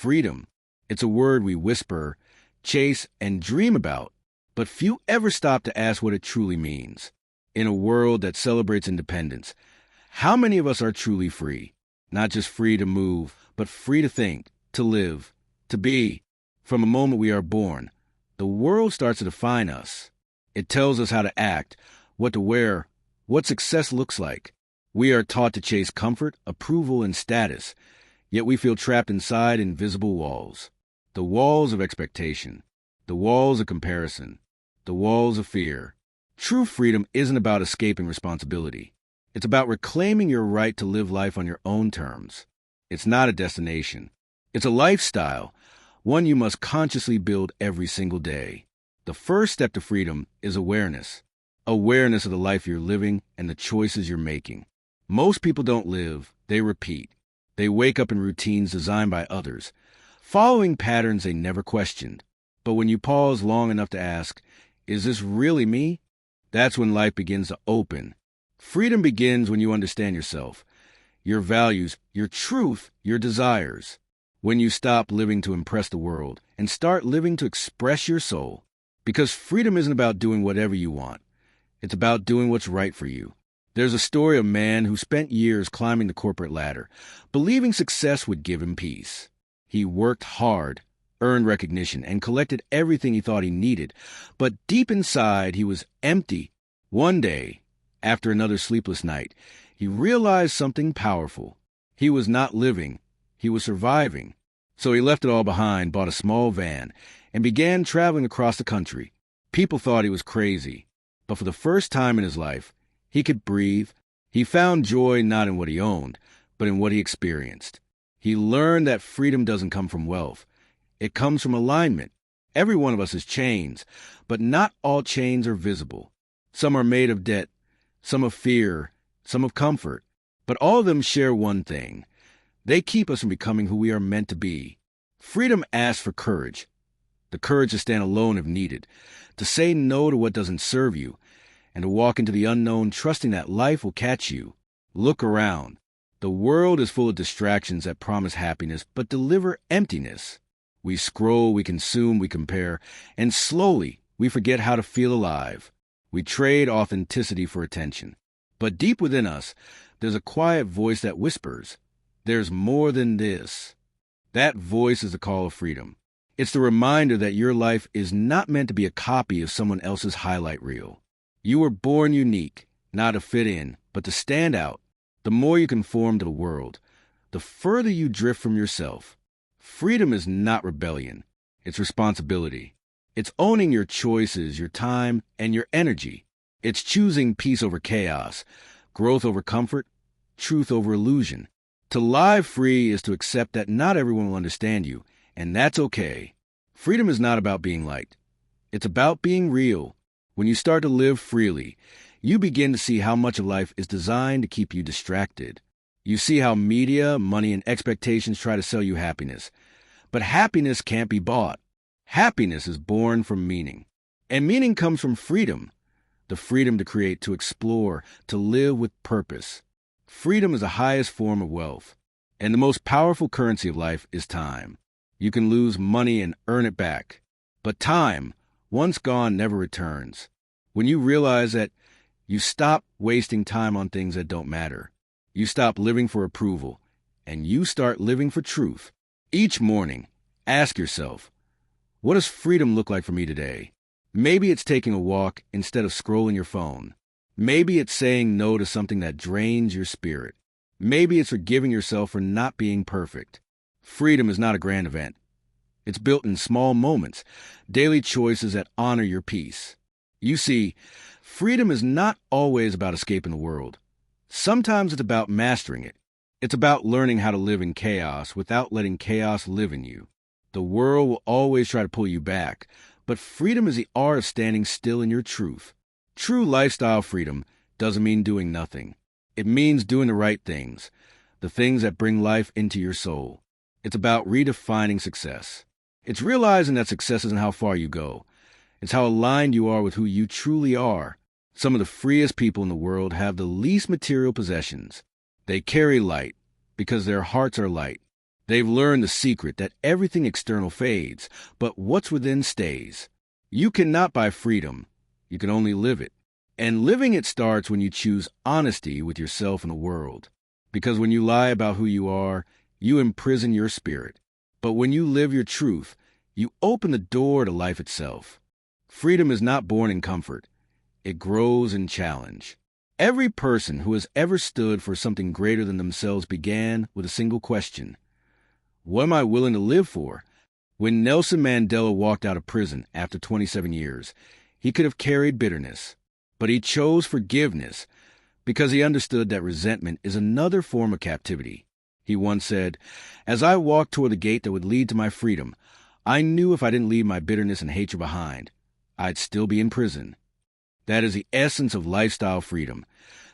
Freedom. It's a word we whisper, chase, and dream about, but few ever stop to ask what it truly means. In a world that celebrates independence, how many of us are truly free? Not just free to move, but free to think, to live, to be. From the moment we are born, the world starts to define us. It tells us how to act, what to wear, what success looks like. We are taught to chase comfort, approval, and status, yet we feel trapped inside invisible walls. The walls of expectation, the walls of comparison, the walls of fear. True freedom isn't about escaping responsibility. It's about reclaiming your right to live life on your own terms. It's not a destination. It's a lifestyle, one you must consciously build every single day. The first step to freedom is awareness. Awareness of the life you're living and the choices you're making. Most people don't live, they repeat. They wake up in routines designed by others, following patterns they never questioned. But when you pause long enough to ask, is this really me? That's when life begins to open. Freedom begins when you understand yourself, your values, your truth, your desires. When you stop living to impress the world and start living to express your soul. Because freedom isn't about doing whatever you want. It's about doing what's right for you. There's a story of a man who spent years climbing the corporate ladder, believing success would give him peace. He worked hard, earned recognition, and collected everything he thought he needed. But deep inside, he was empty. One day, after another sleepless night, he realized something powerful. He was not living, he was surviving. So he left it all behind, bought a small van, and began traveling across the country. People thought he was crazy, but for the first time in his life, he could breathe. He found joy not in what he owned, but in what he experienced. He learned that freedom doesn't come from wealth. It comes from alignment. Every one of us has chains, but not all chains are visible. Some are made of debt, some of fear, some of comfort, but all of them share one thing. They keep us from becoming who we are meant to be. Freedom asks for courage. The courage to stand alone if needed, to say no to what doesn't serve you, and to walk into the unknown trusting that life will catch you. Look around. The world is full of distractions that promise happiness but deliver emptiness. We scroll, we consume, we compare, and slowly we forget how to feel alive. We trade authenticity for attention. But deep within us, there's a quiet voice that whispers, there's more than this. That voice is the call of freedom. It's the reminder that your life is not meant to be a copy of someone else's highlight reel. You were born unique, not to fit in, but to stand out. The more you conform to the world, the further you drift from yourself. Freedom is not rebellion. It's responsibility. It's owning your choices, your time, and your energy. It's choosing peace over chaos, growth over comfort, truth over illusion. To live free is to accept that not everyone will understand you, and that's okay. Freedom is not about being liked. It's about being real. When you start to live freely, you begin to see how much of life is designed to keep you distracted. You see how media, money, and expectations try to sell you happiness. But happiness can't be bought. Happiness is born from meaning. And meaning comes from freedom. The freedom to create, to explore, to live with purpose. Freedom is the highest form of wealth. And the most powerful currency of life is time. You can lose money and earn it back. But time, once gone, never returns. When you realize that, you stop wasting time on things that don't matter. You stop living for approval, and you start living for truth. Each morning, ask yourself, what does freedom look like for me today? Maybe it's taking a walk instead of scrolling your phone. Maybe it's saying no to something that drains your spirit. Maybe it's forgiving yourself for not being perfect. Freedom is not a grand event. It's built in small moments, daily choices that honor your peace. You see, freedom is not always about escaping the world. Sometimes it's about mastering it. It's about learning how to live in chaos without letting chaos live in you. The world will always try to pull you back, but freedom is the art of standing still in your truth. True lifestyle freedom doesn't mean doing nothing. It means doing the right things, the things that bring life into your soul. It's about redefining success. It's realizing that success isn't how far you go. It's how aligned you are with who you truly are. Some of the freest people in the world have the least material possessions. They carry light because their hearts are light. They've learned the secret that everything external fades, but what's within stays. You cannot buy freedom. You can only live it. And living it starts when you choose honesty with yourself and the world. Because when you lie about who you are, you imprison your spirit. But when you live your truth, you open the door to life itself. Freedom is not born in comfort. It grows in challenge. Every person who has ever stood for something greater than themselves began with a single question. What am I willing to live for? When Nelson Mandela walked out of prison after 27 years, he could have carried bitterness, but he chose forgiveness because he understood that resentment is another form of captivity. He once said, "As I walked toward the gate that would lead to my freedom, I knew if I didn't leave my bitterness and hatred behind, I'd still be in prison." That is the essence of lifestyle freedom,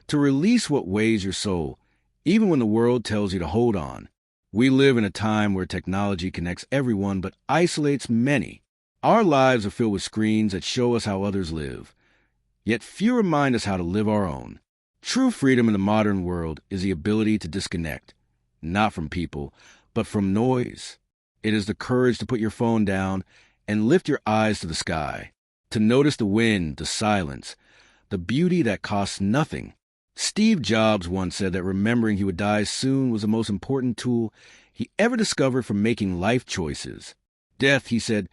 to release what weighs your soul, even when the world tells you to hold on. We live in a time where technology connects everyone but isolates many. Our lives are filled with screens that show us how others live, yet few remind us how to live our own. True freedom in the modern world is the ability to disconnect, not from people, but from noise. It is the courage to put your phone down and lift your eyes to the sky, to notice the wind, the silence, the beauty that costs nothing. Steve Jobs once said that remembering he would die soon was the most important tool he ever discovered for making life choices. Death, he said,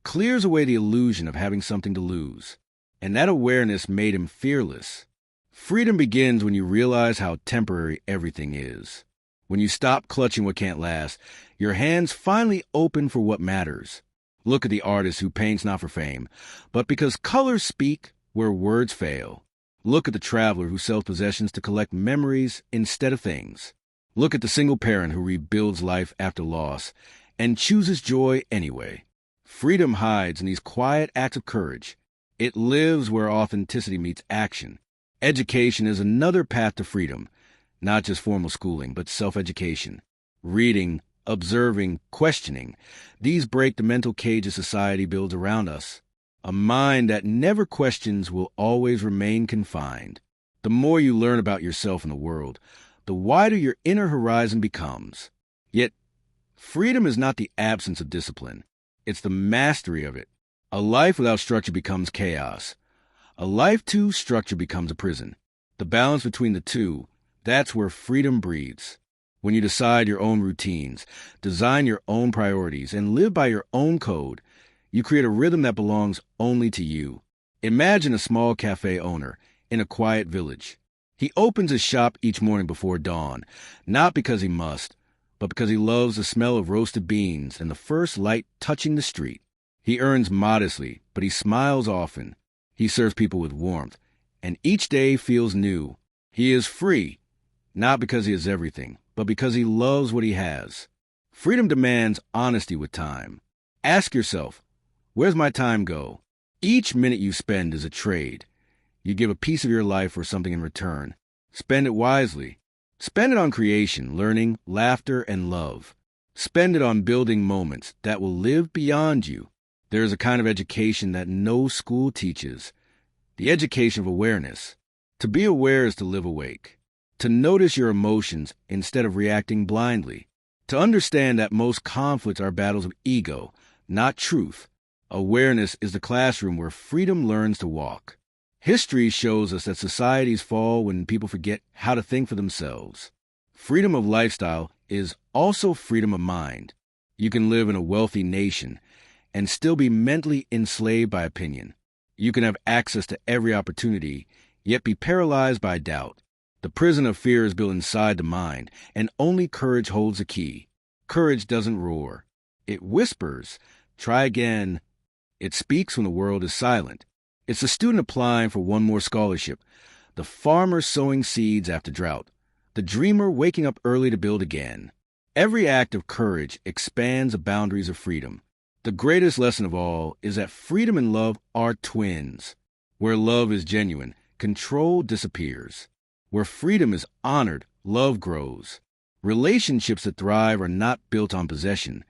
clears away the illusion of having something to lose, and that awareness made him fearless. Freedom begins when you realize how temporary everything is. When you stop clutching what can't last, your hands finally open for what matters. Look at the artist who paints not for fame, but because colors speak where words fail. Look at the traveler who sells possessions to collect memories instead of things. Look at the single parent who rebuilds life after loss and chooses joy anyway. Freedom hides in these quiet acts of courage. It lives where authenticity meets action. Education is another path to freedom, not just formal schooling, but self-education. Reading, observing, questioning. These break the mental cage society builds around us. A mind that never questions will always remain confined. The more you learn about yourself and the world, the wider your inner horizon becomes. Yet, freedom is not the absence of discipline. It's the mastery of it. A life without structure becomes chaos. A life too structured becomes a prison. The balance between the two, that's where freedom breathes. When you decide your own routines, design your own priorities, and live by your own code, you create a rhythm that belongs only to you. Imagine a small cafe owner in a quiet village. He opens his shop each morning before dawn, not because he must, but because he loves the smell of roasted beans and the first light touching the street. He earns modestly, but he smiles often. He serves people with warmth, and each day feels new. He is free, not because he has everything, but because he loves what he has. Freedom demands honesty with time. Ask yourself, where's my time go? Each minute you spend is a trade. You give a piece of your life for something in return. Spend it wisely. Spend it on creation, learning, laughter, and love. Spend it on building moments that will live beyond you. There is a kind of education that no school teaches, the education of awareness. To be aware is to live awake, to notice your emotions instead of reacting blindly, to understand that most conflicts are battles of ego, not truth. Awareness is the classroom where freedom learns to walk. History shows us that societies fall when people forget how to think for themselves. Freedom of lifestyle is also freedom of mind. You can live in a wealthy nation and still be mentally enslaved by opinion. You can have access to every opportunity, yet be paralyzed by doubt. The prison of fear is built inside the mind, and only courage holds the key. Courage doesn't roar. It whispers, try again. It speaks when the world is silent. It's the student applying for one more scholarship, the farmer sowing seeds after drought, the dreamer waking up early to build again. Every act of courage expands the boundaries of freedom. The greatest lesson of all is that freedom and love are twins. Where love is genuine, control disappears. Where freedom is honored, love grows. Relationships that thrive are not built on possession,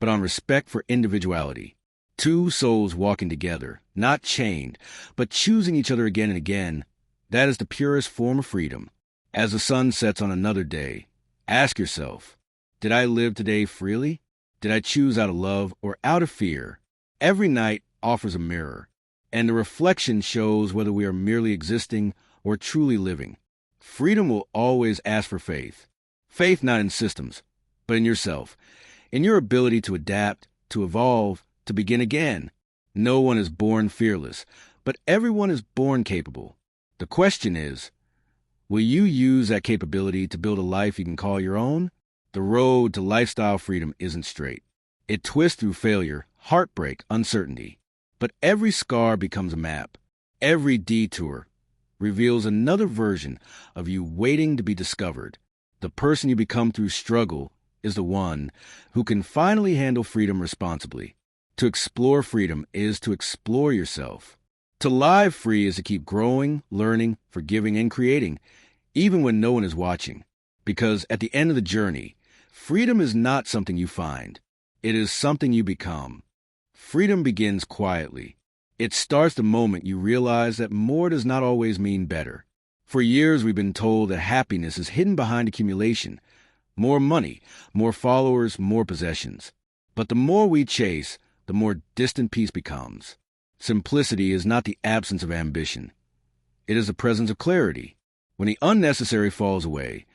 but on respect for individuality. Two souls walking together, not chained, but choosing each other again and again. That is the purest form of freedom. As the sun sets on another day, ask yourself, Did I live today freely? Did I choose out of love or out of fear? Every night offers a mirror, and the reflection shows whether we are merely existing or truly living. Freedom will always ask for faith. Faith not in systems, but in yourself, in your ability to adapt, to evolve, to begin again. No one is born fearless, but everyone is born capable. The question is, will you use that capability to build a life you can call your own? The road to lifestyle freedom isn't straight. It twists through failure, heartbreak, uncertainty. But every scar becomes a map. Every detour reveals another version of you waiting to be discovered. The person you become through struggle is the one who can finally handle freedom responsibly. To explore freedom is to explore yourself. To live free is to keep growing, learning, forgiving, and creating, even when no one is watching. Because at the end of the journey, freedom is not something you find. It is something you become. Freedom begins quietly. It starts the moment you realize that more does not always mean better. For years, we've been told that happiness is hidden behind accumulation. More money, more followers, more possessions. But the more we chase, the more distant peace becomes. Simplicity is not the absence of ambition. It is the presence of clarity. When the unnecessary falls away,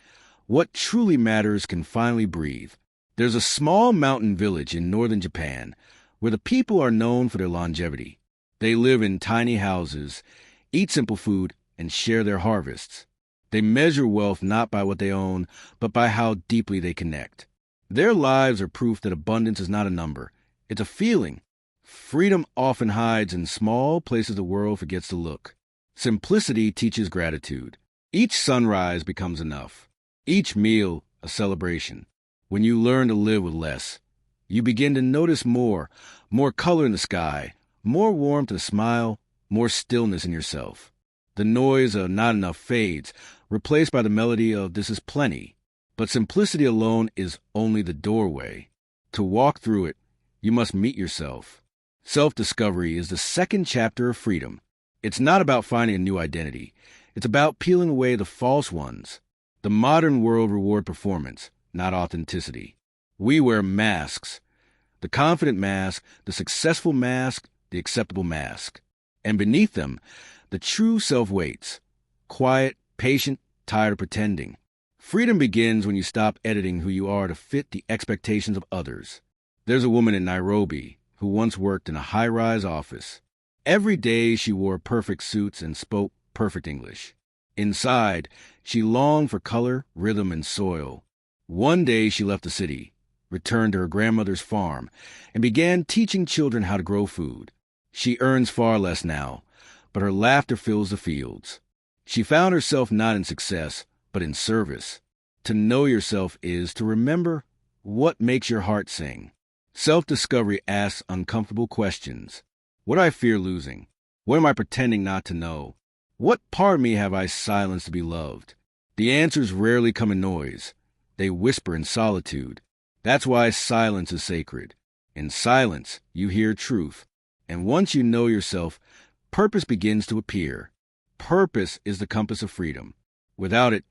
what truly matters can finally breathe. There's a small mountain village in northern Japan where the people are known for their longevity. They live in tiny houses, eat simple food, and share their harvests. They measure wealth not by what they own, but by how deeply they connect. Their lives are proof that abundance is not a number. It's a feeling. Freedom often hides in small places the world forgets to look. Simplicity teaches gratitude. Each sunrise becomes enough. Each meal a celebration. When you learn to live with less, you begin to notice more color in the sky, more warmth in a smile, more stillness in yourself. The noise of not enough fades, replaced by the melody of this is plenty. But simplicity alone is only the doorway. To walk through it, you must meet yourself. Self-discovery is the second chapter of freedom. It's not about finding a new identity. It's about peeling away the false ones. The modern world rewards performance, not authenticity. We wear masks. The confident mask, the successful mask, the acceptable mask. And beneath them, the true self waits. Quiet, patient, tired of pretending. Freedom begins when you stop editing who you are to fit the expectations of others. There's a woman in Nairobi who once worked in a high-rise office. Every day she wore perfect suits and spoke perfect English. Inside, she longed for color, rhythm, and soil. One day she left the city, returned to her grandmother's farm, and began teaching children how to grow food. She earns far less now, but her laughter fills the fields. She found herself not in success, but in service. To know yourself is to remember what makes your heart sing. Self-discovery asks uncomfortable questions. What do I fear losing? What am I pretending not to know? What part of me have I silenced to be loved? The answers rarely come in noise. They whisper in solitude. That's why silence is sacred. In silence, you hear truth. And once you know yourself, purpose begins to appear. Purpose is the compass of freedom. Without it,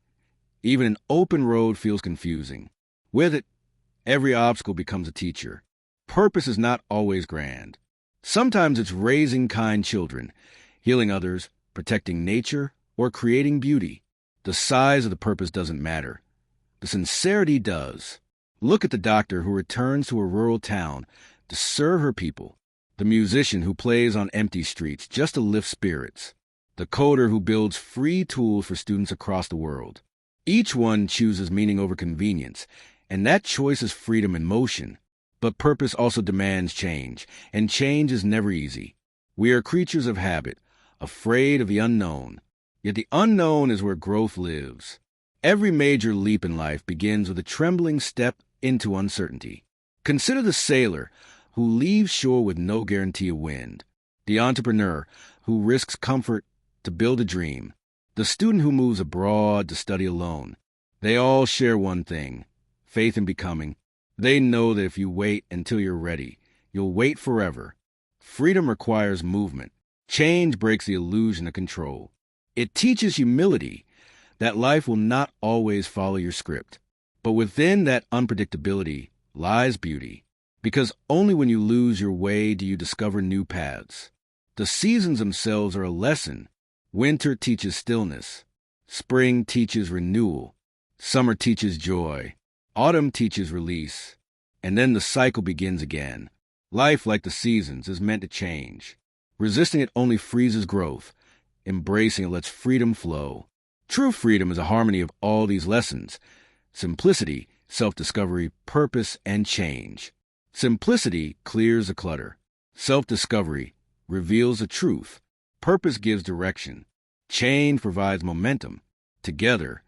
even an open road feels confusing. With it, every obstacle becomes a teacher. Purpose is not always grand. Sometimes it's raising kind children, healing others, protecting nature, or creating beauty. The size of the purpose doesn't matter. The sincerity does. Look at the doctor who returns to a rural town to serve her people. The musician who plays on empty streets just to lift spirits. The coder who builds free tools for students across the world. Each one chooses meaning over convenience, and that choice is freedom in motion. But purpose also demands change, and change is never easy. We are creatures of habit, afraid of the unknown. Yet the unknown is where growth lives. Every major leap in life begins with a trembling step into uncertainty. Consider the sailor who leaves shore with no guarantee of wind, the entrepreneur who risks comfort to build a dream, the student who moves abroad to study alone. They all share one thing, faith in becoming. They know that if you wait until you're ready, you'll wait forever. Freedom requires movement. Change breaks the illusion of control. It teaches humility, that life will not always follow your script. But within that unpredictability lies beauty, because only when you lose your way do you discover new paths. The seasons themselves are a lesson. Winter teaches stillness. Spring teaches renewal. Summer teaches joy. Autumn teaches release. And then the cycle begins again. Life, like the seasons, is meant to change. Resisting it only freezes growth. Embracing it lets freedom flow. True freedom is a harmony of all these lessons: simplicity, self-discovery, purpose, and change. Simplicity clears the clutter. Self-discovery reveals the truth. Purpose gives direction. Change provides momentum. Together,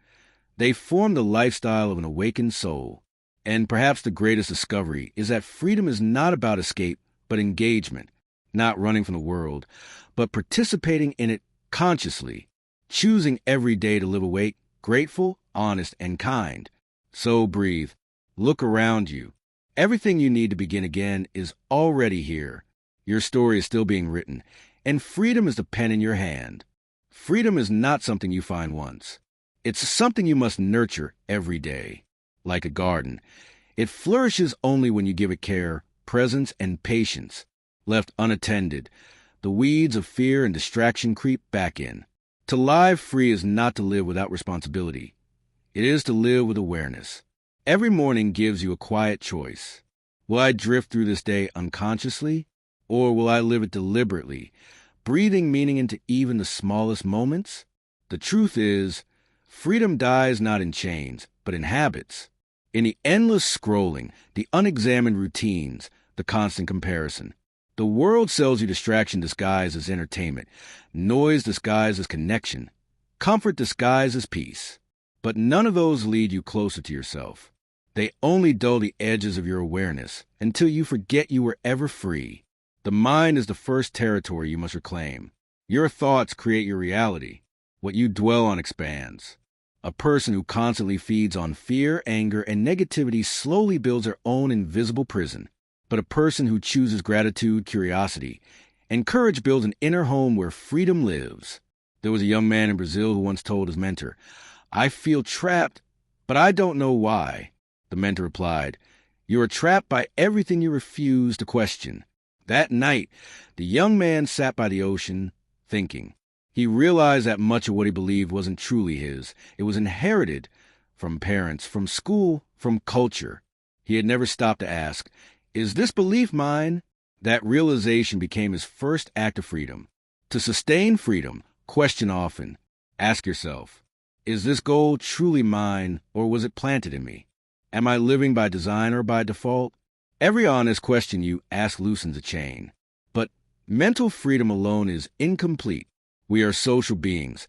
they form the lifestyle of an awakened soul. And perhaps the greatest discovery is that freedom is not about escape, but engagement. Not running from the world, but participating in it consciously. Choosing every day to live awake, grateful, honest, and kind. So breathe. Look around you. Everything you need to begin again is already here. Your story is still being written, and freedom is the pen in your hand. Freedom is not something you find once. It's something you must nurture every day. Like a garden, it flourishes only when you give it care, presence, and patience. Left unattended, the weeds of fear and distraction creep back in. To live free is not to live without responsibility. It is to live with awareness. Every morning gives you a quiet choice. Will I drift through this day unconsciously, or will I live it deliberately, breathing meaning into even the smallest moments? The truth is, freedom dies not in chains, but in habits. In the endless scrolling, the unexamined routines, the constant comparison. The world sells you distraction disguised as entertainment, noise disguised as connection, comfort disguised as peace. But none of those lead you closer to yourself. They only dull the edges of your awareness until you forget you were ever free. The mind is the first territory you must reclaim. Your thoughts create your reality. What you dwell on expands. A person who constantly feeds on fear, anger, and negativity slowly builds their own invisible prison. But a person who chooses gratitude, curiosity, and courage builds an inner home where freedom lives. There was a young man in Brazil who once told his mentor, "I feel trapped, but I don't know why." The mentor replied, "You are trapped by everything you refuse to question." That night, the young man sat by the ocean, thinking. He realized that much of what he believed wasn't truly his. It was inherited from parents, from school, from culture. He had never stopped to ask, "Is this belief mine?" That realization became his first act of freedom. To sustain freedom, question often. Ask yourself, is this goal truly mine, or was it planted in me? Am I living by design or by default? Every honest question you ask loosens a chain. But mental freedom alone is incomplete. We are social beings.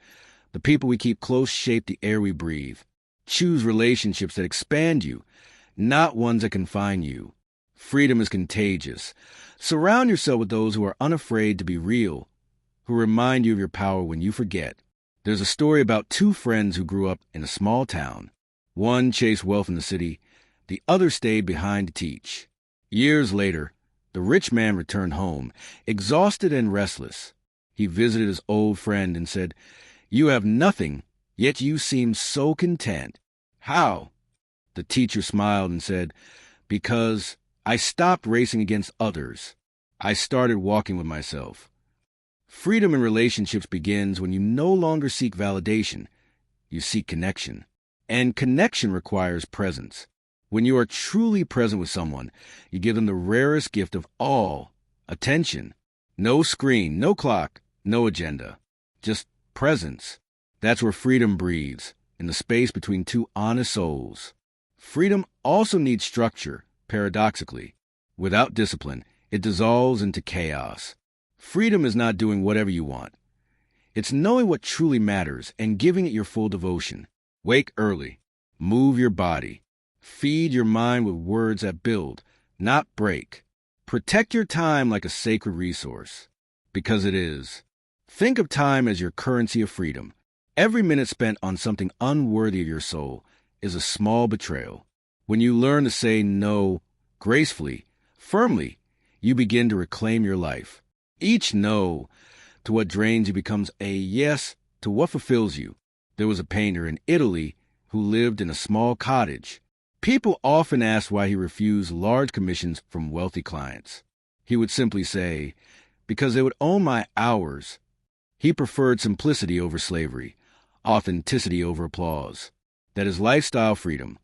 The people we keep close shape the air we breathe. Choose relationships that expand you, not ones that confine you. Freedom is contagious. Surround yourself with those who are unafraid to be real, who remind you of your power when you forget. There's a story about two friends who grew up in a small town. One chased wealth in the city, the other stayed behind to teach. Years later, the rich man returned home, exhausted and restless. He visited his old friend and said, "You have nothing, yet you seem so content." "How?" The teacher smiled and said, "Because I stopped racing against others. I started walking with myself." Freedom in relationships begins when you no longer seek validation. You seek connection. And connection requires presence. When you are truly present with someone, you give them the rarest gift of all, attention. No screen, no clock, no agenda. Just presence. That's where freedom breathes, in the space between two honest souls. Freedom also needs structure, paradoxically. Without discipline, it dissolves into chaos. Freedom is not doing whatever you want. It's knowing what truly matters and giving it your full devotion. Wake early. Move your body. Feed your mind with words that build, not break. Protect your time like a sacred resource, because it is. Think of time as your currency of freedom. Every minute spent on something unworthy of your soul is a small betrayal. When you learn to say no gracefully, firmly, you begin to reclaim your life. Each no to what drains you becomes a yes to what fulfills you. There was a painter in Italy who lived in a small cottage. People often ask why he refused large commissions from wealthy clients. He would simply say, because they would own my hours. He preferred simplicity over slavery, authenticity over applause. That is lifestyle freedom,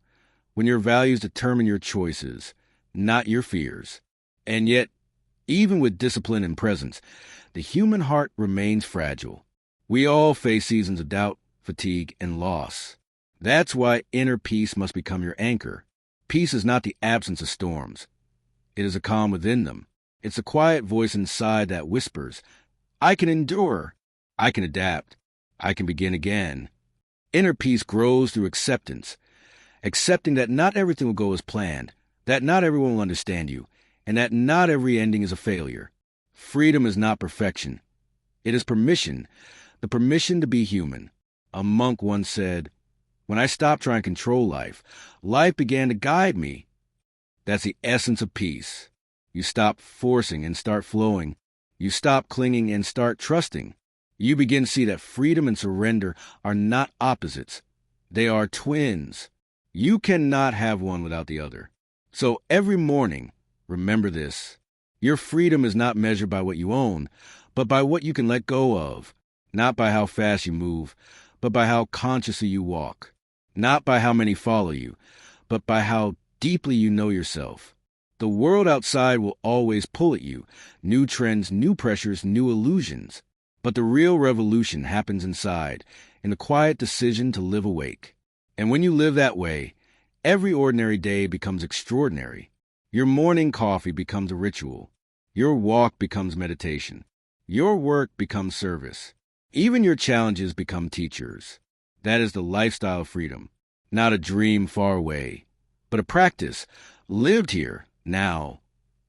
when your values determine your choices, not your fears. And yet, even with discipline and presence, the human heart remains fragile. We all face seasons of doubt, fatigue, and loss. That's why inner peace must become your anchor. Peace is not the absence of storms. It is a calm within them. It's a quiet voice inside that whispers, I can endure. I can adapt. I can begin again. Inner peace grows through acceptance, accepting that not everything will go as planned, that not everyone will understand you, and that not every ending is a failure. Freedom is not perfection. It is permission, the permission to be human. A monk once said, when I stopped trying to control life, life began to guide me. That's the essence of peace. You stop forcing and start flowing. You stop clinging and start trusting. You begin to see that freedom and surrender are not opposites. They are twins. You cannot have one without the other. So every morning, remember this. Your freedom is not measured by what you own, but by what you can let go of. Not by how fast you move, but by how consciously you walk. Not by how many follow you, but by how deeply you know yourself. The world outside will always pull at you. New trends, new pressures, new illusions. But the real revolution happens inside, in the quiet decision to live awake. And when you live that way, every ordinary day becomes extraordinary. Your morning coffee becomes a ritual. Your walk becomes meditation. Your work becomes service. Even your challenges become teachers. That is the lifestyle of freedom, not a dream far away, but a practice lived here, now,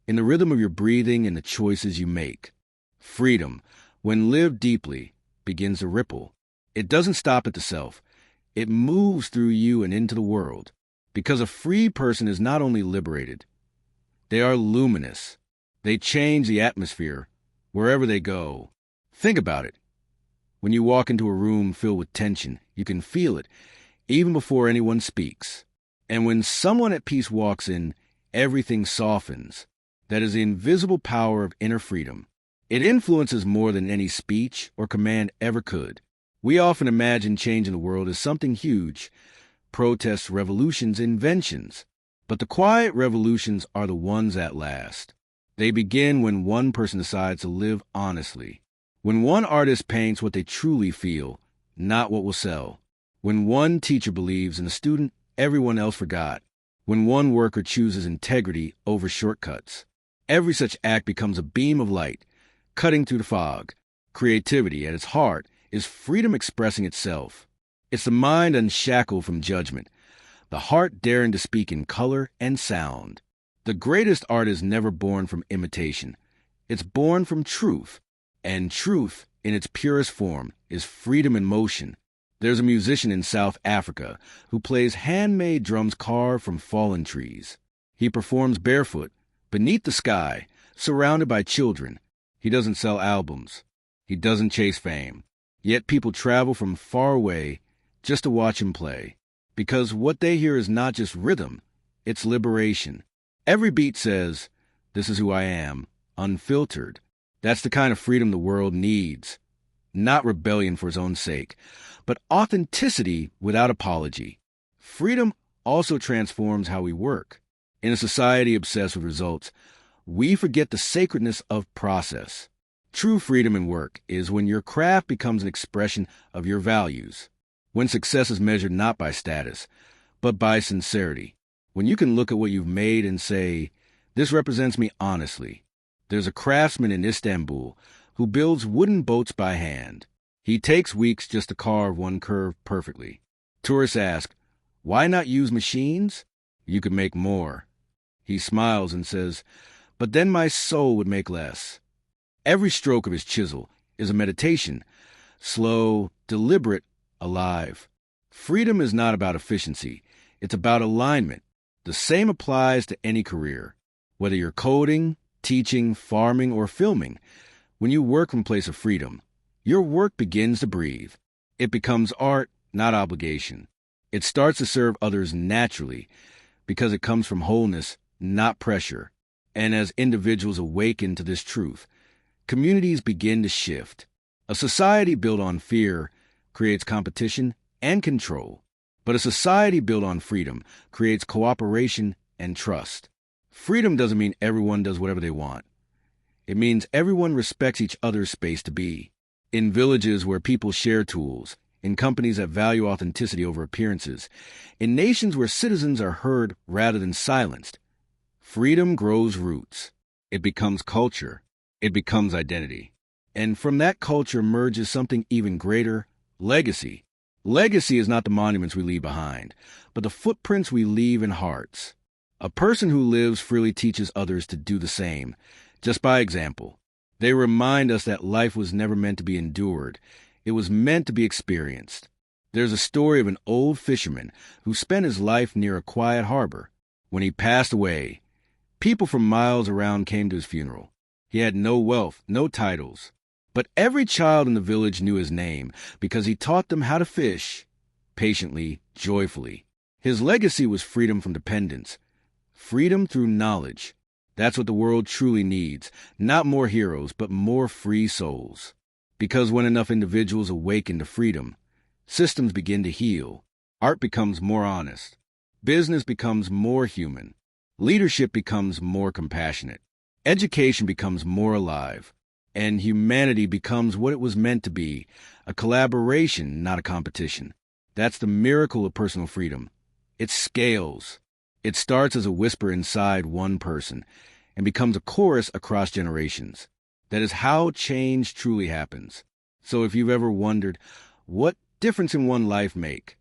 in the rhythm of your breathing and the choices you make. Freedom, when lived deeply, begins to ripple. It doesn't stop at the self. It moves through you and into the world. Because a free person is not only liberated, they are luminous. They change the atmosphere wherever they go. Think about it. When you walk into a room filled with tension, you can feel it, even before anyone speaks. And when someone at peace walks in, everything softens. That is the invisible power of inner freedom. It influences more than any speech or command ever could. We often imagine changing the world as something huge, protests, revolutions, inventions. But the quiet revolutions are the ones that last. They begin when one person decides to live honestly. When one artist paints what they truly feel, not what will sell. When one teacher believes in a student everyone else forgot. When one worker chooses integrity over shortcuts. Every such act becomes a beam of light, cutting through the fog. Creativity, at its heart, is freedom expressing itself. It's the mind unshackled from judgment, the heart daring to speak in color and sound. The greatest art is never born from imitation. It's born from truth. And truth, in its purest form, is freedom in motion. There's a musician in South Africa who plays handmade drums carved from fallen trees. He performs barefoot, beneath the sky, surrounded by children. He doesn't sell albums. He doesn't chase fame. Yet people travel from far away just to watch him play. Because what they hear is not just rhythm, it's liberation. Every beat says, "This is who I am," unfiltered. That's the kind of freedom the world needs. Not rebellion for its own sake, but authenticity without apology. Freedom also transforms how we work. In a society obsessed with results, we forget the sacredness of process. True freedom in work is when your craft becomes an expression of your values. When success is measured not by status, but by sincerity. When you can look at what you've made and say, "This represents me honestly." There's a craftsman in Istanbul who builds wooden boats by hand. He takes weeks just to carve one curve perfectly. Tourists ask, "Why not use machines? You could make more." He smiles and says, "But then my soul would make less." Every stroke of his chisel is a meditation, slow, deliberate, alive. Freedom is not about efficiency. It's about alignment. The same applies to any career. Whether you're coding, teaching, farming, or filming, when you work from a place of freedom, your work begins to breathe. It becomes art, not obligation. It starts to serve others naturally, because it comes from wholeness, not pressure. And as individuals awaken to this truth, communities begin to shift. A society built on fear creates competition and control, but a society built on freedom creates cooperation and trust. Freedom doesn't mean everyone does whatever they want. It means everyone respects each other's space to be. In villages where people share tools, in companies that value authenticity over appearances, in nations where citizens are heard rather than silenced, freedom grows roots. It becomes culture. It becomes identity. And from that culture emerges something even greater, legacy. Legacy is not the monuments we leave behind, but the footprints we leave in hearts. A person who lives freely teaches others to do the same, just by example. They remind us that life was never meant to be endured. It was meant to be experienced. There's a story of an old fisherman who spent his life near a quiet harbor. When he passed away, people from miles around came to his funeral. He had no wealth, no titles, but every child in the village knew his name because he taught them how to fish, patiently, joyfully. His legacy was freedom from dependence, freedom through knowledge. That's what the world truly needs, not more heroes, but more free souls. Because when enough individuals awaken to freedom, systems begin to heal, art becomes more honest, business becomes more human, leadership becomes more compassionate, education becomes more alive, and humanity becomes what it was meant to be, a collaboration, not a competition. That's the miracle of personal freedom. It scales. It starts as a whisper inside one person and becomes a chorus across generations. That is how change truly happens. So if you've ever wondered, what difference in one life make?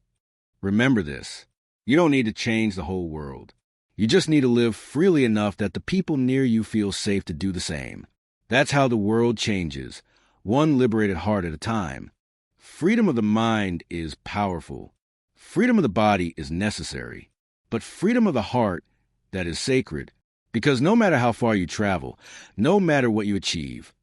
Remember this. You don't need to change the whole world. You just need to live freely enough that the people near you feel safe to do the same. That's how the world changes, one liberated heart at a time. Freedom of the mind is powerful. Freedom of the body is necessary. But freedom of the heart, that is sacred. Because no matter how far you travel, no matter what you achieve,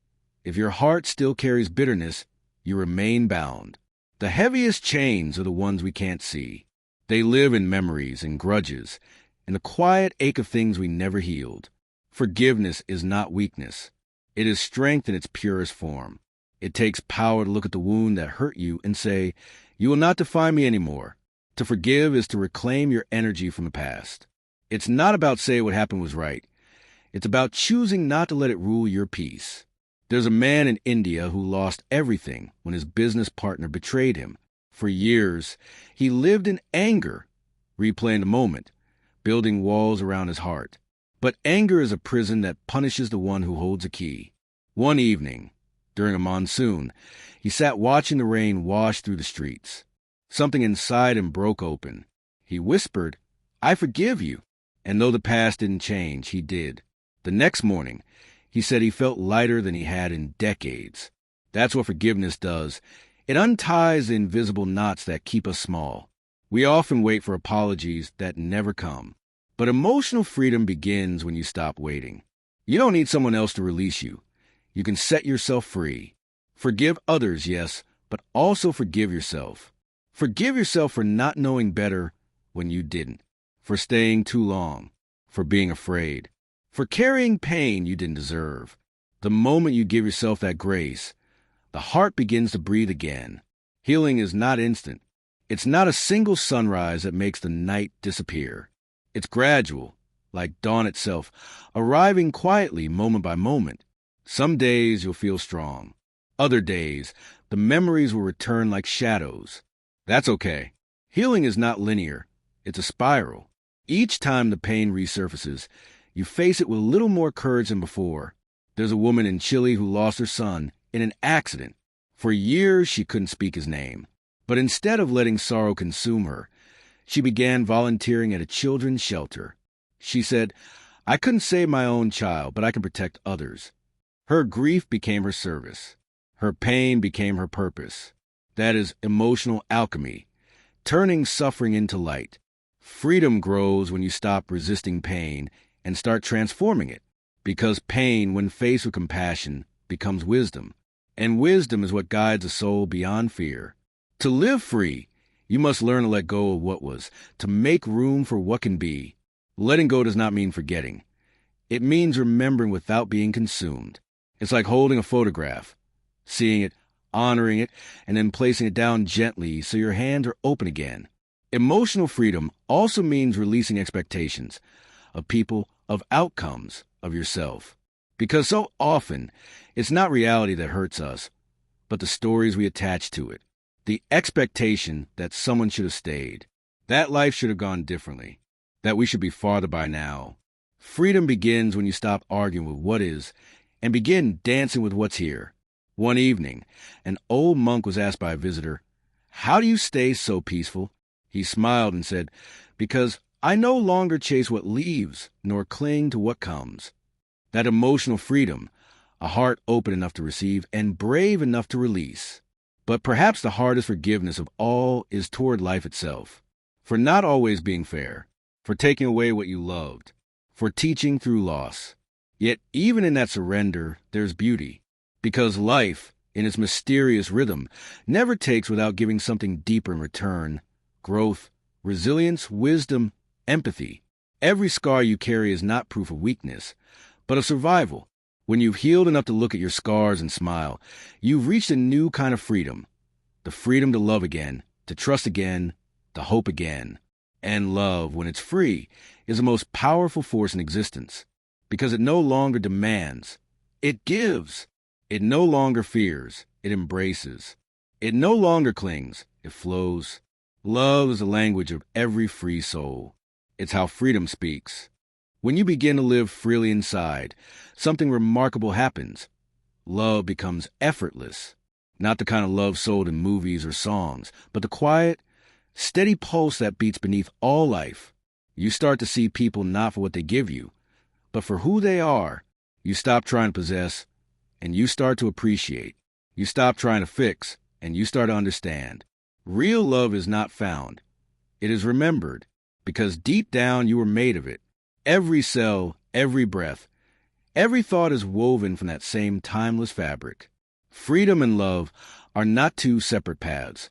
if your heart still carries bitterness, you remain bound. The heaviest chains are the ones we can't see. They live in memories and grudges, in the quiet ache of things we never healed. Forgiveness is not weakness. It is strength in its purest form. It takes power to look at the wound that hurt you and say, "You will not define me anymore." To forgive is to reclaim your energy from the past. It's not about saying what happened was right. It's about choosing not to let it rule your peace. There's a man in India who lost everything when his business partner betrayed him. For years, he lived in anger, replaying the moment, building walls around his heart. But anger is a prison that punishes the one who holds a key. One evening, during a monsoon, he sat watching the rain wash through the streets. Something inside him broke open. He whispered, "I forgive you." And though the past didn't change, he did. The next morning, he said he felt lighter than he had in decades. That's what forgiveness does. It unties the invisible knots that keep us small. We often wait for apologies that never come. But emotional freedom begins when you stop waiting. You don't need someone else to release you. You can set yourself free. Forgive others, yes, but also forgive yourself. Forgive yourself for not knowing better when you didn't, for staying too long, for being afraid, for carrying pain you didn't deserve. The moment you give yourself that grace, the heart begins to breathe again. Healing is not instant. It's not a single sunrise that makes the night disappear. It's gradual, like dawn itself, arriving quietly moment by moment. Some days you'll feel strong. Other days, the memories will return like shadows. That's okay. Healing is not linear. It's a spiral. Each time the pain resurfaces, you face it with a little more courage than before. There's a woman in Chile who lost her son in an accident. For years, she couldn't speak his name. But instead of letting sorrow consume her, she began volunteering at a children's shelter. She said, "I couldn't save my own child, but I can protect others." Her grief became her service. Her pain became her purpose. That is emotional alchemy, turning suffering into light. Freedom grows when you stop resisting pain and start transforming it. Because pain, when faced with compassion, becomes wisdom. And wisdom is what guides a soul beyond fear. To live free, you must learn to let go of what was, to make room for what can be. Letting go does not mean forgetting. It means remembering without being consumed. It's like holding a photograph, seeing it, honoring it, and then placing it down gently so your hands are open again. Emotional freedom also means releasing expectations of people, of outcomes, of yourself. Because so often, it's not reality that hurts us, but the stories we attach to it. The expectation that someone should have stayed, that life should have gone differently, that we should be farther by now. Freedom begins when you stop arguing with what is and begin dancing with what's here. One evening, an old monk was asked by a visitor, "How do you stay so peaceful?" He smiled and said, "Because I no longer chase what leaves, nor cling to what comes." That emotional freedom, a heart open enough to receive and brave enough to release. But perhaps the hardest forgiveness of all is toward life itself, for not always being fair, for taking away what you loved, for teaching through loss. Yet even in that surrender, there's beauty, because life, in its mysterious rhythm, never takes without giving something deeper in return: growth, resilience, wisdom, empathy. Every scar you carry is not proof of weakness, but of survival. When you've healed enough to look at your scars and smile, you've reached a new kind of freedom. The freedom to love again, to trust again, to hope again. And love, when it's free, is the most powerful force in existence, because it no longer demands. It gives. It no longer fears. It embraces. It no longer clings. It flows. Love is the language of every free soul. It's how freedom speaks. When you begin to live freely inside, something remarkable happens. Love becomes effortless. Not the kind of love sold in movies or songs, but the quiet, steady pulse that beats beneath all life. You start to see people not for what they give you, but for who they are. You stop trying to possess, and you start to appreciate. You stop trying to fix, and you start to understand. Real love is not found. It is remembered, because deep down you were made of it. Every cell, every breath, every thought is woven from that same timeless fabric. Freedom and love are not two separate paths.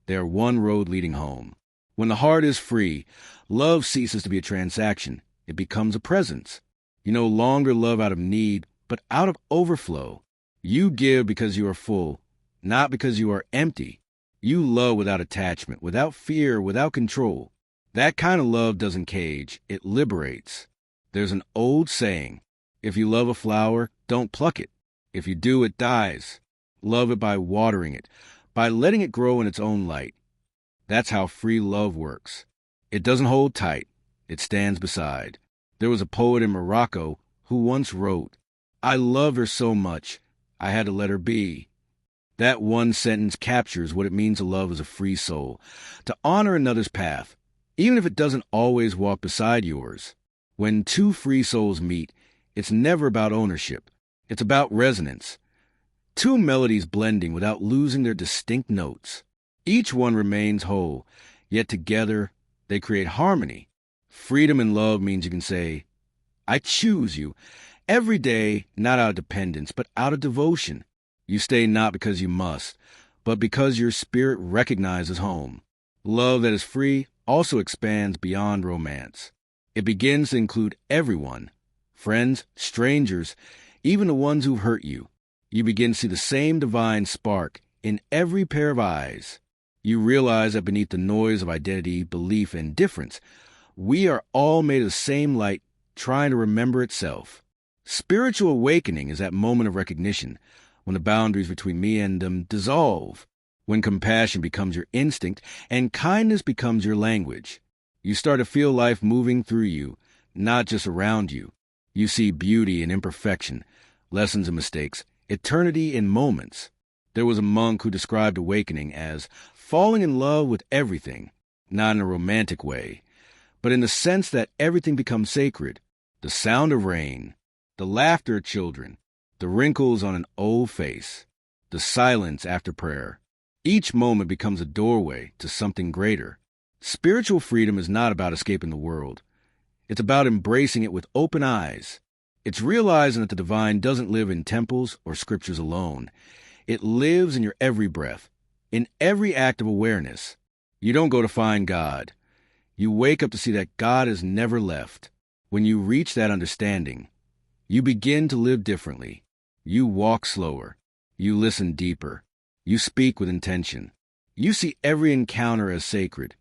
They are one road leading home. When the heart is free, love ceases to be a transaction. It becomes a presence. You no longer love out of need, but out of overflow. You give because you are full, not because you are empty. You love without attachment, without fear, without control. That kind of love doesn't cage, it liberates. There's an old saying, if you love a flower, don't pluck it. If you do, it dies. Love it by watering it, by letting it grow in its own light. That's how free love works. It doesn't hold tight, it stands beside. There was a poet in Morocco who once wrote, "I loved her so much, I had to let her be." That one sentence captures what it means to love as a free soul, to honor another's path, even if it doesn't always walk beside yours. When two free souls meet, it's never about ownership. It's about resonance. Two melodies blending without losing their distinct notes. Each one remains whole, yet together they create harmony. Freedom and love means you can say, "I choose you," every day, not out of dependence, but out of devotion. You stay not because you must, but because your spirit recognizes home. Love that is free also expands beyond romance. It begins to include everyone, friends, strangers, even the ones who've hurt you. You begin to see the same divine spark in every pair of eyes. You realize that beneath the noise of identity, belief, and difference, we are all made of the same light trying to remember itself. Spiritual awakening is that moment of recognition, when the boundaries between me and them dissolve, when compassion becomes your instinct and kindness becomes your language. You start to feel life moving through you, not just around you. You see beauty in imperfection, lessons in mistakes, eternity in moments. There was a monk who described awakening as falling in love with everything, not in a romantic way, but in the sense that everything becomes sacred. The sound of rain, the laughter of children, the wrinkles on an old face, the silence after prayer. Each moment becomes a doorway to something greater. Spiritual freedom is not about escaping the world. It's about embracing it with open eyes. It's realizing that the divine doesn't live in temples or scriptures alone. It lives in your every breath, in every act of awareness. You don't go to find God. You wake up to see that God has never left. When you reach that understanding, you begin to live differently. You walk slower. You listen deeper. You speak with intention. You see every encounter as sacred,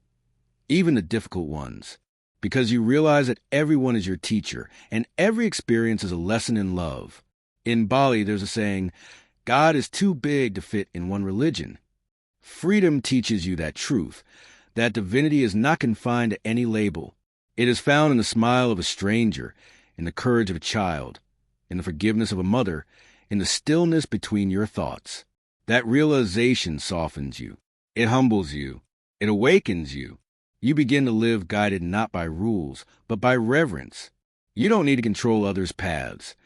even the difficult ones, because you realize that everyone is your teacher and every experience is a lesson in love. In Bali, there's a saying, God is too big to fit in one religion. Freedom teaches you that truth, that divinity is not confined to any label. It is found in the smile of a stranger, in the courage of a child, in the forgiveness of a mother, in the stillness between your thoughts. That realization softens you. It humbles you. It awakens you. You begin to live guided not by rules, but by reverence. You don't need to control others' paths.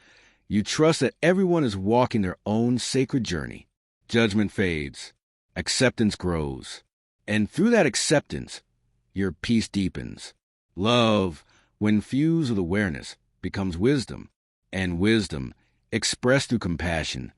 You trust that everyone is walking their own sacred journey. Judgment fades. Acceptance grows. And through that acceptance, your peace deepens. Love, when fused with awareness, becomes wisdom. And wisdom, expressed through compassion,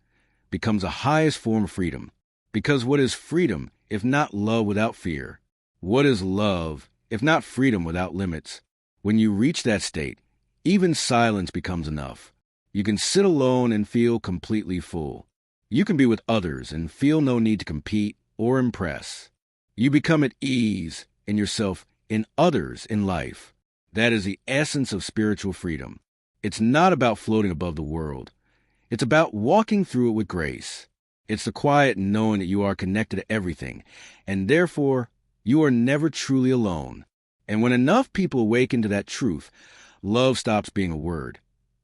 becomes the highest form of freedom. Because what is freedom if not love without fear? What is love if not freedom without limits? When you reach that state, even silence becomes enough. You can sit alone and feel completely full. You can be with others and feel no need to compete or impress. You become at ease in yourself, in others, in life. That is the essence of spiritual freedom. It's not about floating above the world. It's about walking through it with grace. It's the quiet knowing that you are connected to everything, and therefore, you are never truly alone. And when enough people awaken to that truth, love stops being a word.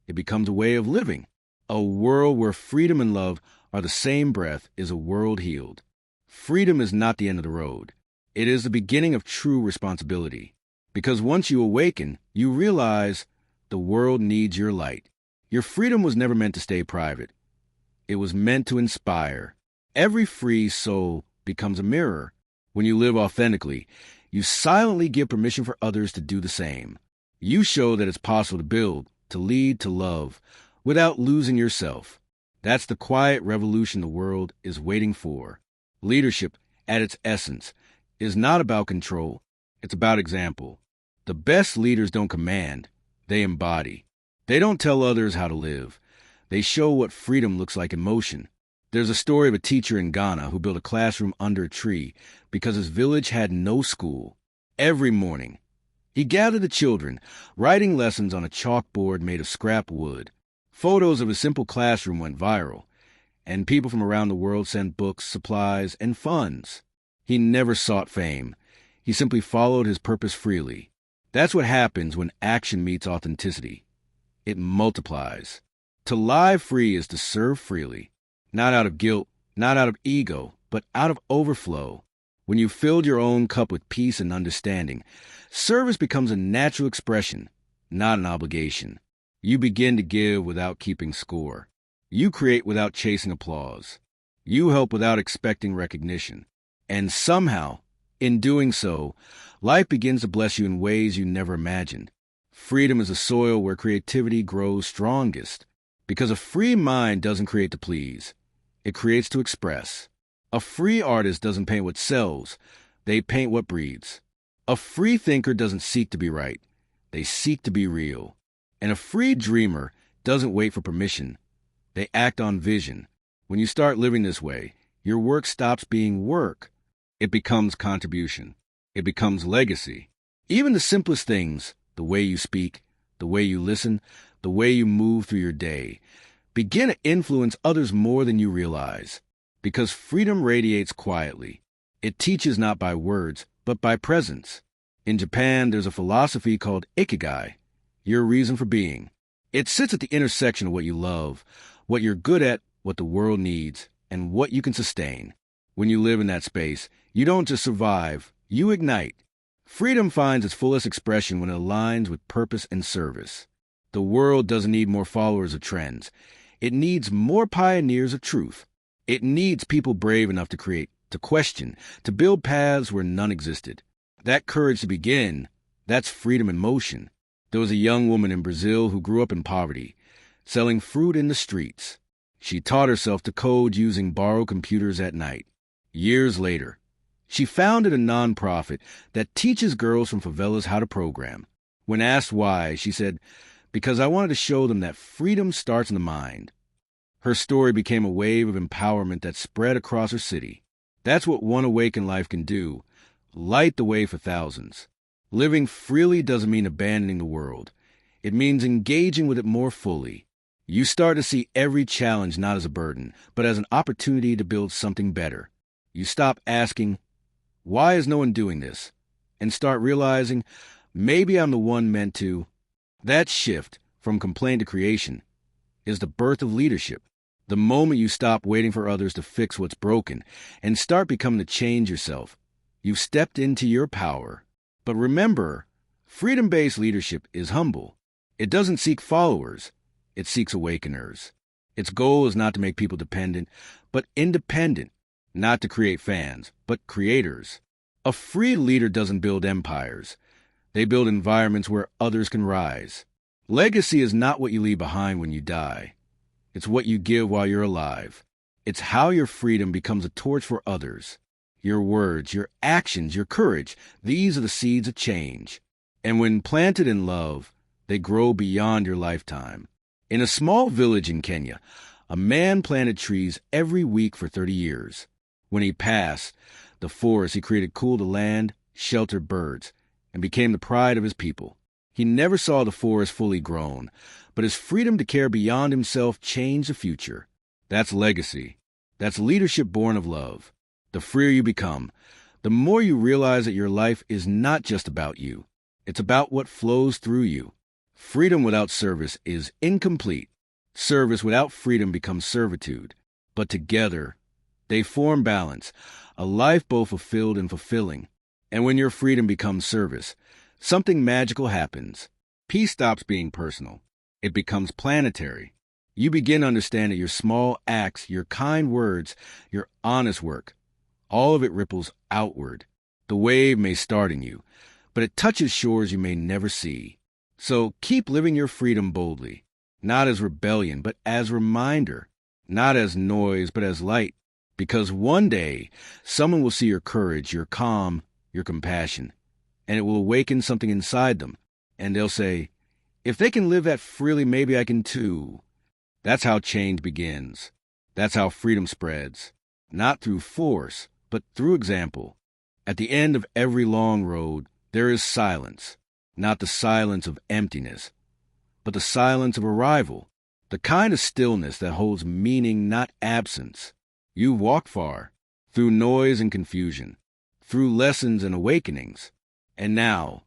It becomes a way of living. A world where freedom and love are the same breath is a world healed. Freedom is not the end of the road. It is the beginning of true responsibility. Because once you awaken, you realize the world needs your light. Your freedom was never meant to stay private. It was meant to inspire. Every free soul becomes a mirror. When you live authentically, you silently give permission for others to do the same. You show that it's possible to build, to lead, to love, without losing yourself. That's the quiet revolution the world is waiting for. Leadership, at its essence, is not about control. It's about example. The best leaders don't command. They embody. They don't tell others how to live. They show what freedom looks like in motion. There's a story of a teacher in Ghana who built a classroom under a tree because his village had no school. Every morning, he gathered the children, writing lessons on a chalkboard made of scrap wood. Photos of his simple classroom went viral, and people from around the world sent books, supplies, and funds. He never sought fame. He simply followed his purpose freely. That's what happens when action meets authenticity. It multiplies. To live free is to serve freely. Not out of guilt, not out of ego, but out of overflow. When you filled your own cup with peace and understanding, service becomes a natural expression, not an obligation. You begin to give without keeping score. You create without chasing applause. You help without expecting recognition. And somehow, in doing so, life begins to bless you in ways you never imagined. Freedom is a soil where creativity grows strongest. Because a free mind doesn't create to please. It creates to express. A free artist doesn't paint what sells. They paint what breathes. A free thinker doesn't seek to be right. They seek to be real. And a free dreamer doesn't wait for permission. They act on vision. When you start living this way, your work stops being work. It becomes contribution. It becomes legacy. Even the simplest things, the way you speak, the way you listen, the way you move through your day, begin to influence others more than you realize. Because freedom radiates quietly. It teaches not by words, but by presence. In Japan, there's a philosophy called ikigai, your reason for being. It sits at the intersection of what you love, what you're good at, what the world needs, and what you can sustain. When you live in that space, you don't just survive, you ignite. Freedom finds its fullest expression when it aligns with purpose and service. The world doesn't need more followers of trends. It needs more pioneers of truth. It needs people brave enough to create, to question, to build paths where none existed. That courage to begin, that's freedom in motion. There was a young woman in Brazil who grew up in poverty, selling fruit in the streets. She taught herself to code using borrowed computers at night. Years later, She founded a nonprofit that teaches girls from favelas how to program. When asked why, she said, "Because I wanted to show them that freedom starts in the mind." Her story became a wave of empowerment that spread across her city. That's what one awakened life can do: light the way for thousands. Living freely doesn't mean abandoning the world. It means engaging with it more fully. You start to see every challenge not as a burden, but as an opportunity to build something better. You stop asking, "Why is no one doing this?" and start realizing, maybe I'm the one meant to. That shift from complaint to creation is the birth of leadership. The moment you stop waiting for others to fix what's broken and start becoming the change yourself, you've stepped into your power. But remember, freedom-based leadership is humble. It doesn't seek followers. It seeks awakeners. Its goal is not to make people dependent, but independent. Not to create fans, but creators. A free leader doesn't build empires. They build environments where others can rise. Legacy is not what you leave behind when you die. It's what you give while you're alive. It's how your freedom becomes a torch for others. Your words, your actions, your courage, these are the seeds of change. And when planted in love, they grow beyond your lifetime. In a small village in Kenya, a man planted trees every week for 30 years. When he passed, the forest he created cooled the land, sheltered birds, and became the pride of his people. He never saw the forest fully grown, but his freedom to care beyond himself changed the future. That's legacy. That's leadership born of love. The freer you become, the more you realize that your life is not just about you. It's about what flows through you. Freedom without service is incomplete. Service without freedom becomes servitude. But together, they form balance, a life both fulfilled and fulfilling. And when your freedom becomes service, something magical happens. Peace stops being personal. It becomes planetary. You begin to understand that your small acts, your kind words, your honest work, all of it ripples outward. The wave may start in you, but it touches shores you may never see. So keep living your freedom boldly, not as rebellion, but as reminder, not as noise, but as light. Because one day, someone will see your courage, your calm, your compassion, and it will awaken something inside them. And they'll say, "If they can live that freely, maybe I can too." That's how change begins. That's how freedom spreads. Not through force, but through example. At the end of every long road, there is silence. Not the silence of emptiness, but the silence of arrival. The kind of stillness that holds meaning, not absence. You've walked far, through noise and confusion, through lessons and awakenings. And now,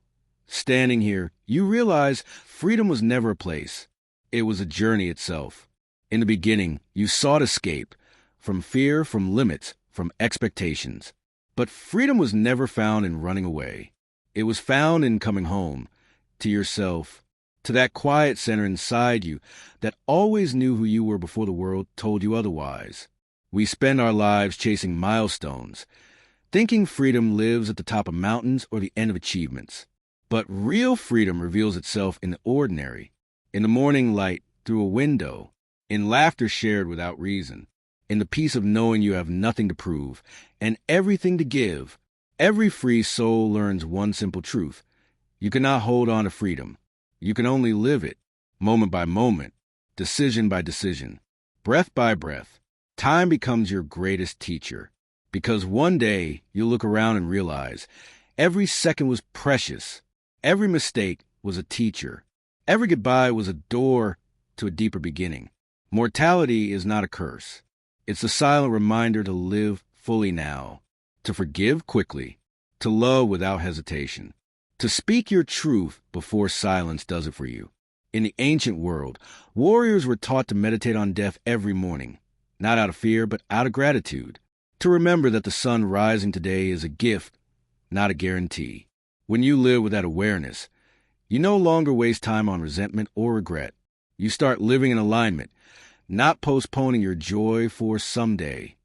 standing here, you realize freedom was never a place. It was a journey itself. In the beginning, you sought escape from fear, from limits, from expectations. But freedom was never found in running away. It was found in coming home, to yourself, to that quiet center inside you that always knew who you were before the world told you otherwise. We spend our lives chasing milestones, thinking freedom lives at the top of mountains or the end of achievements. But real freedom reveals itself in the ordinary, in the morning light through a window, in laughter shared without reason, in the peace of knowing you have nothing to prove and everything to give. Every free soul learns one simple truth. You cannot hold on to freedom. You can only live it, moment by moment, decision by decision, breath by breath. Time becomes your greatest teacher, because one day you'll look around and realize every second was precious. Every mistake was a teacher. Every goodbye was a door to a deeper beginning. Mortality is not a curse. It's a silent reminder to live fully now, to forgive quickly, to love without hesitation, to speak your truth before silence does it for you. In the ancient world, warriors were taught to meditate on death every morning, not out of fear, but out of gratitude, to remember that the sun rising today is a gift, not a guarantee. When you live with that awareness, you no longer waste time on resentment or regret. You start living in alignment, not postponing your joy for someday.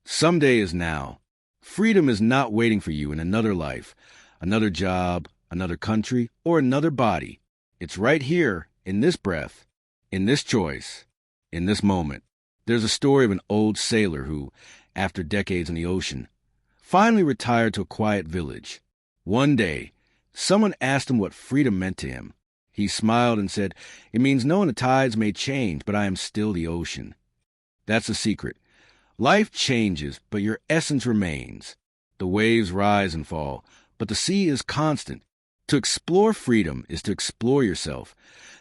Someday is now. Freedom is not waiting for you in another life, another job, another country, or another body. It's right here, in this breath, in this choice, in this moment. There's a story of an old sailor who, after decades in the ocean, finally retired to a quiet village. One day, someone asked him what freedom meant to him. He smiled and said, "It means knowing the tides may change, but I am still the ocean." That's the secret. Life changes, but your essence remains. The waves rise and fall, but the sea is constant. To explore freedom is to explore yourself,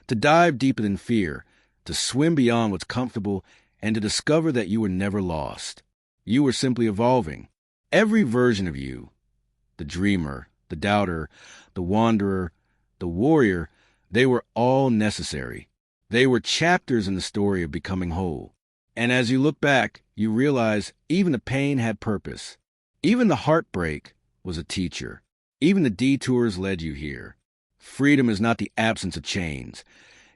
to dive deeper than fear, to swim beyond what's comfortable, and to discover that you were never lost. You were simply evolving. Every version of you, the dreamer, the doubter, the wanderer, the warrior, they were all necessary. They were chapters in the story of becoming whole. And as you look back, you realize even the pain had purpose. Even the heartbreak was a teacher. Even the detours led you here. Freedom is not the absence of chains.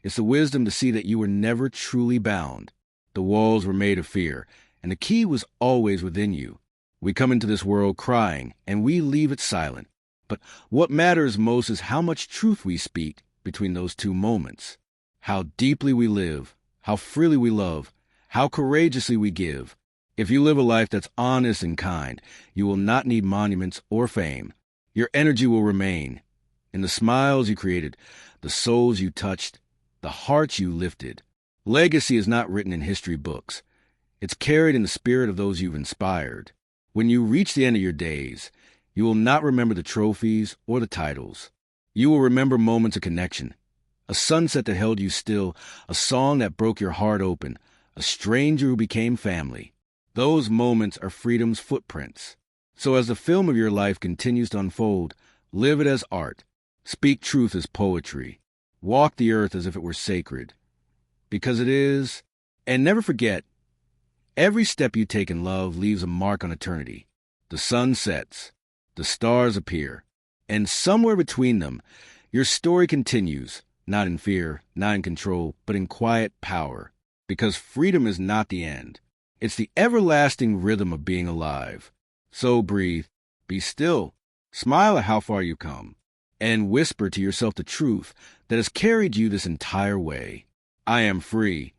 It's the wisdom to see that you were never truly bound. The walls were made of fear, and the key was always within you. We come into this world crying, and we leave it silent. But what matters most is how much truth we speak between those two moments. How deeply we live, how freely we love, how courageously we give. If you live a life that's honest and kind, you will not need monuments or fame. Your energy will remain in the smiles you created, the souls you touched, the hearts you lifted. Legacy is not written in history books. It's carried in the spirit of those you've inspired. When you reach the end of your days, you will not remember the trophies or the titles. You will remember moments of connection. A sunset that held you still, a song that broke your heart open, a stranger who became family. Those moments are freedom's footprints. So as the film of your life continues to unfold, live it as art. Speak truth as poetry. Walk the earth as if it were sacred. Because it is. And never forget, every step you take in love leaves a mark on eternity. The sun sets, the stars appear, and somewhere between them, your story continues, not in fear, not in control, but in quiet power. Because freedom is not the end. It's the everlasting rhythm of being alive. So breathe, be still, smile at how far you've come, and whisper to yourself the truth that has carried you this entire way. I am free,